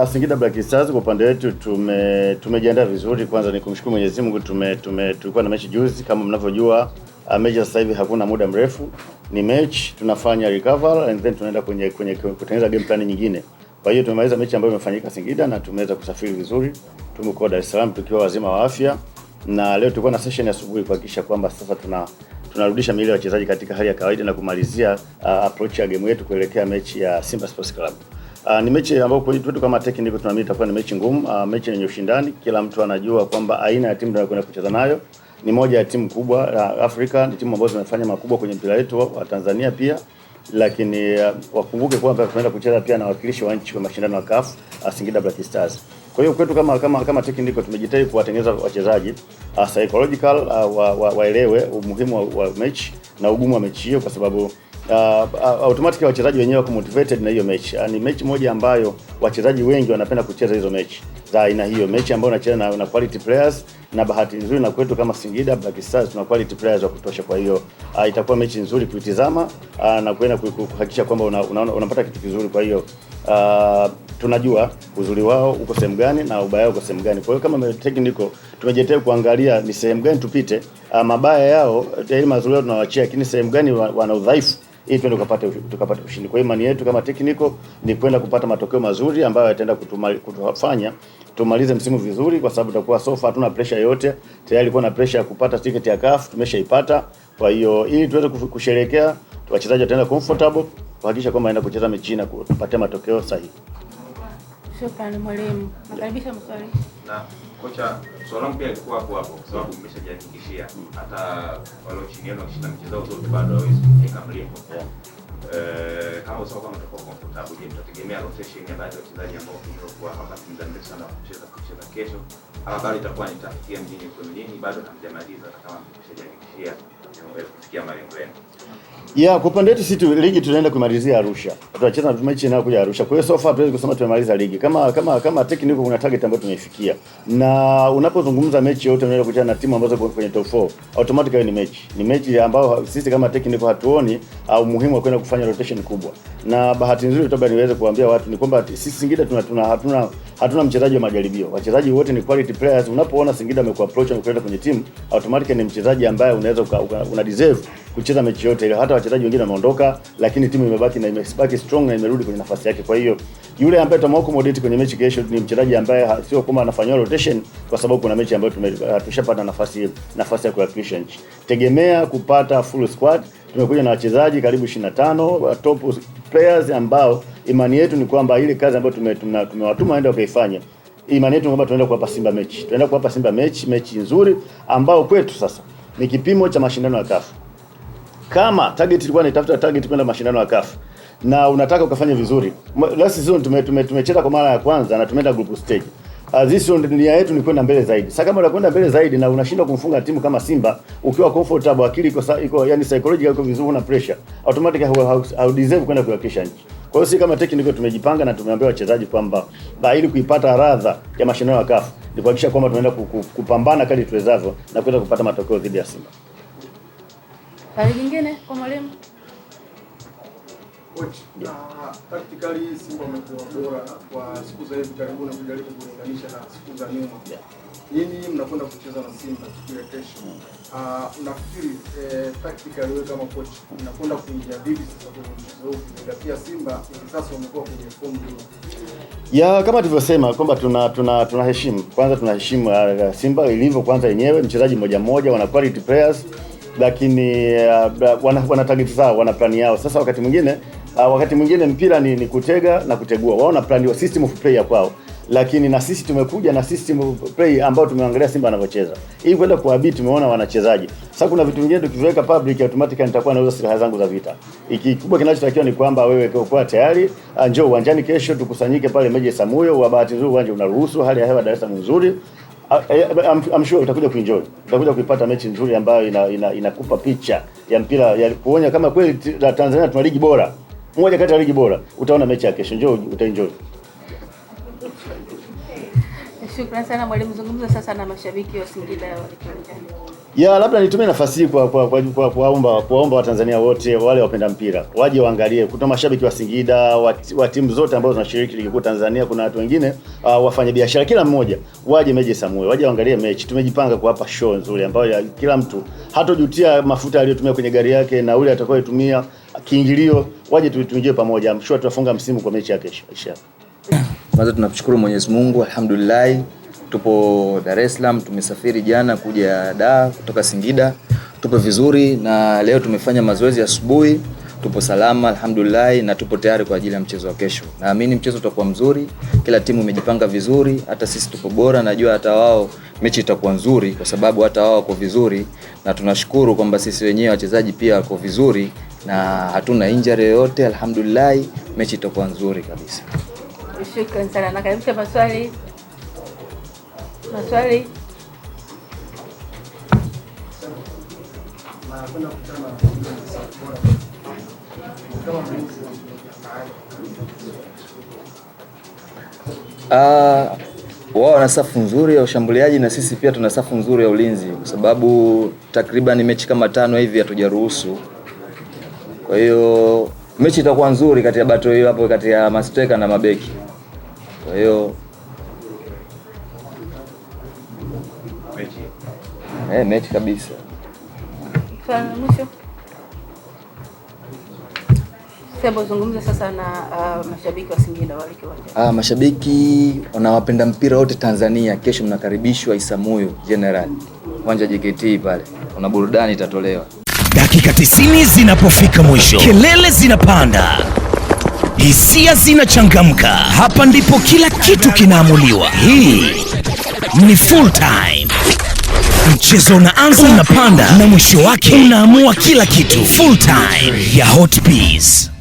Singida Black Stars kwa upande wetu tumejiandaa vizuri. Kwanza ni kumshukuru Mwenyezi Mungu, tulikuwa na mechi juzi kama mnavyojua. Mechi sasa hivi hakuna muda mrefu, ni mechi tunafanya recover and then tunaenda kwenye kutengeneza game plan nyingine. Kwa hiyo tumemaliza mechi ambayo imefanyika Singida na tumeweza kusafiri vizuri. Tumekuwa Dar es Salaam tukiwa wazima wa afya, na leo tulikuwa na session ya asubuhi kuhakikisha kwamba sasa tunarudisha miili ya wachezaji katika hali ya kawaida na kumalizia approach ya game yetu kuelekea mechi ya Simba Sports Club. Ni mechi ambayo kwetu kama technical tunaamini itakuwa ni mechi ngumu, mechi yenye ushindani. Kila mtu anajua kwamba aina ya timu tunayokwenda kucheza nayo ni moja ya timu kubwa Afrika, ni timu ambazo zimefanya makubwa kwenye mpira wetu wa Tanzania pia, lakini wakumbuke kwamba tunaenda kucheza pia na wakilishi wa nchi kwa mashindano ya CAF, Singida Black Stars. Kwa hiyo kwetu kama technical tumejitahidi kuwatengeneza wachezaji psychological waelewe umuhimu wa mechi na ugumu wa mechi hiyo, kwa sababu automatically wachezaji wenyewe wako motivated na hiyo mechi. Ni mechi moja ambayo wachezaji wengi wanapenda kucheza hizo mechi za aina hiyo, mechi ambayo unacheza na quality players, na bahati nzuri na kwetu kama Singida Black Stars tuna quality players wa kutosha. Kwa hiyo itakuwa mechi nzuri kuitizama na kwenda kuhakikisha kwamba unapata kitu kizuri. Kwa hiyo tunajua uzuri wao uko sehemu gani na ubaya wao uko sehemu gani. Kwa hiyo kama technical tumejitahidi kuangalia ni sehemu gani tupite, mabaya yao ili mazuri yao tunawachia, lakini sehemu gani wana udhaifu ili twende tukapate ushindi. Kwa hiyo imani yetu kama technical ni kwenda kupata matokeo mazuri ambayo yataenda kutufanya tumalize msimu vizuri, kwa sababu tutakuwa sofa, hatuna pressure yote. Tayari kuna pressure ya kupata ticket ya CAF tumeshaipata. Kwa hiyo ili tuweze kusherehekea, wachezaji wataenda comfortable kuhakikisha kwamba aenda kucheza mechi na kupata matokeo sahihi. Shukrani mwalimu. Nakaribisha maswali. Na kocha, swali langu pia lilikuwa hapo kwa sababu mmeshajihakikishia hata wale chini yenu wakishinda mchezo wote bado hawezi kufika mlipo. Kama usao kama tutakuwa comfortable, je, tutategemea rotation ya baadhi ya wachezaji ambao kwa hapa muda mrefu sana kucheza kesho, ama bado itakuwa nitafikia mjini kwa mjini bado hamjamaliza kama mmeshajihakikishia kufikia malengo yenu? Kwa upande wetu sisi ligi tunaenda kumalizia Arusha. Tutacheza mechi inayokuja Arusha. Kwa hiyo so far tuwezi kusema tumemaliza ligi. Kama technical kuna target ambayo tumeifikia. Na unapozungumza mechi yote unaenda kucheza na timu ambazo kwenye top 4, automatically ni mechi. Ni mechi ambayo sisi kama technical hatuoni umuhimu wa kwenda kufanya rotation kubwa. Na bahati nzuri toba niweze kuambia watu ni kwamba sisi Singida hatuna mchezaji wa majaribio. Wachezaji wote ni quality players. Unapoona Singida amekuapproach na kwenda kwenye timu, automatically ni mchezaji ambaye unaweza una deserve kucheza mechi yote ile. Hata wachezaji wengine wameondoka, lakini timu imebaki na imebaki strong na imerudi kwenye nafasi yake. Kwa hiyo yule ambaye tutamaccommodate kwenye mechi kesho ni mchezaji ambaye sio kama anafanywa rotation, kwa sababu kuna mechi ambayo tushapata nafasi ya kuwakilisha nchi. Tegemea kupata full squad. Tumekuja na wachezaji karibu 25 top players ambao imani yetu ni kwamba ile kazi ambayo tumewatuma waende wakaifanya. Imani yetu ni kwamba tunaenda kuwapa Simba mechi. Tunaenda kuwapa Simba mechi nzuri ambao kwetu sasa ni kipimo cha mashindano ya CAF. Kama target ilikuwa inatafuta target kwenda mashindano ya CAF na unataka ukafanya vizuri, last season tumecheza kwa mara ya kwanza na tumeenda group stage. This one nia yetu ni kwenda mbele zaidi. Sasa kama unakwenda mbele zaidi na unashindwa kumfunga timu kama Simba ukiwa comfortable, akili iko yani psychological iko vizuri, una pressure, automatically how deserve kwenda kuhakikisha nchi. Kwa hiyo sisi kama technical tumejipanga na tumeambia wachezaji kwamba ili kuipata radha ya mashindano ya CAF ni kuhakikisha kwamba tunaenda kupambana kadri tuwezavyo na kwenda kupata matokeo dhidi ya Simba. Swali jingine kwa mwalimu. Coach, practically Simba wamekuwa bora kwa siku za hivi karibuni kujaribu kulinganisha na siku za nyuma. Nini mnakwenda kucheza na Simba siku ya kesho? Unafikiri practically wewe kama coach unakwenda kuingia vipi sasa kwenye mchezo huu? Ukiangalia Simba hivi sasa wamekuwa kwenye form nzuri. Kama tulivyosema kwamba tunaheshimu. Kwanza tunaheshimu Simba ilivyo kwanza yenyewe, mchezaji mmoja wana quality players, lakini wana target zao, wana plan yao. Sasa wakati mwingine mpira ni kutega na kutegua. Wao na plan wa system of play kwao, lakini na sisi tumekuja na system of play ambao tumeangalia Simba anavyocheza. Hii kwenda kuabiti tumeona wanachezaji. Sasa kuna vitu vingine tukiweka public automatically nitakuwa nauza silaha zangu za vita. Kikubwa kinachotakiwa ni kwamba wewe uko tayari, njoo uwanjani kesho tukusanyike pale Meja Samuyo. Wa bahati nzuri uwanja unaruhusu, hali ya hewa Dar es Salaam nzuri. I'm sure utakuja kuenjoy. Utakuja kuipata mechi nzuri ambayo inakupa picha ya mpira ya kuonya kama kweli Tanzania tuna ligi bora. Moja kati ya ligi bora. Utaona mechi ya kesho, njoo utaenjoy. Shukrani sana mwalimu. Zungumza sasa na mashabiki wa Singida wa Kiwanjani. Ya labda nitumie nafasi hii kuwaomba Watanzania wote wale wapenda mpira waje waangalie, kuna mashabiki wa Singida wa timu zote ambazo zinashiriki ligi kuu Tanzania, kuna watu wengine wafanya biashara, kila mmoja waje Meja Samuel, waje waangalie mechi. Tumejipanga kuwapa show nzuri ambayo kila mtu hatojutia mafuta aliyotumia kwenye gari yake na ule atakayotumia kiingilio. Waje tuingie pamoja, I'm sure tutafunga msimu kwa mechi ya kesho inshallah. Kwanza tunamshukuru Mwenyezi Mungu, alhamdulillah. Tupo Dar es Salaam, tumesafiri jana kuja Dar kutoka Singida. Tupo vizuri na leo tumefanya mazoezi asubuhi. Tupo salama alhamdulillah na tupo tayari kwa ajili ya mchezo wa kesho. Naamini mchezo utakuwa mzuri, kila timu imejipanga vizuri, hata sisi tupo bora, najua hata wao mechi itakuwa nzuri kwa sababu hata wao wako vizuri, na tunashukuru kwamba sisi wenyewe wachezaji pia wako vizuri na hatuna injury yoyote alhamdulillah, mechi itakuwa nzuri kabisa. Shukrani sana. Nakaribisha maswali. Wao wana safu nzuri ya ushambuliaji na sisi pia tuna safu nzuri ya ulinzi, kwa sababu takriban mechi kama 5 hivi hatujaruhusu. Kwa hiyo mechi itakuwa nzuri kati ya battle hiyo hapo kati ya masteka na mabeki. Kwa hiyo mechi kabisa. Swali la mwisho. Sasa zungumza sasa na mashabiki wa Singida wale kiwanja. Mashabiki wanawapenda mpira wote Tanzania, kesho mnakaribishwa Isamuyo General, uwanja JKT pale. Kuna burudani itatolewa. Dakika 90 zinapofika mwisho, kelele zinapanda, hisia zinachangamka. Hapa ndipo kila kitu kinaamuliwa. Hii ni full time. Mchezo unaanza, unapanda na mwisho wake unaamua kila kitu. Full time ya Hot Peas.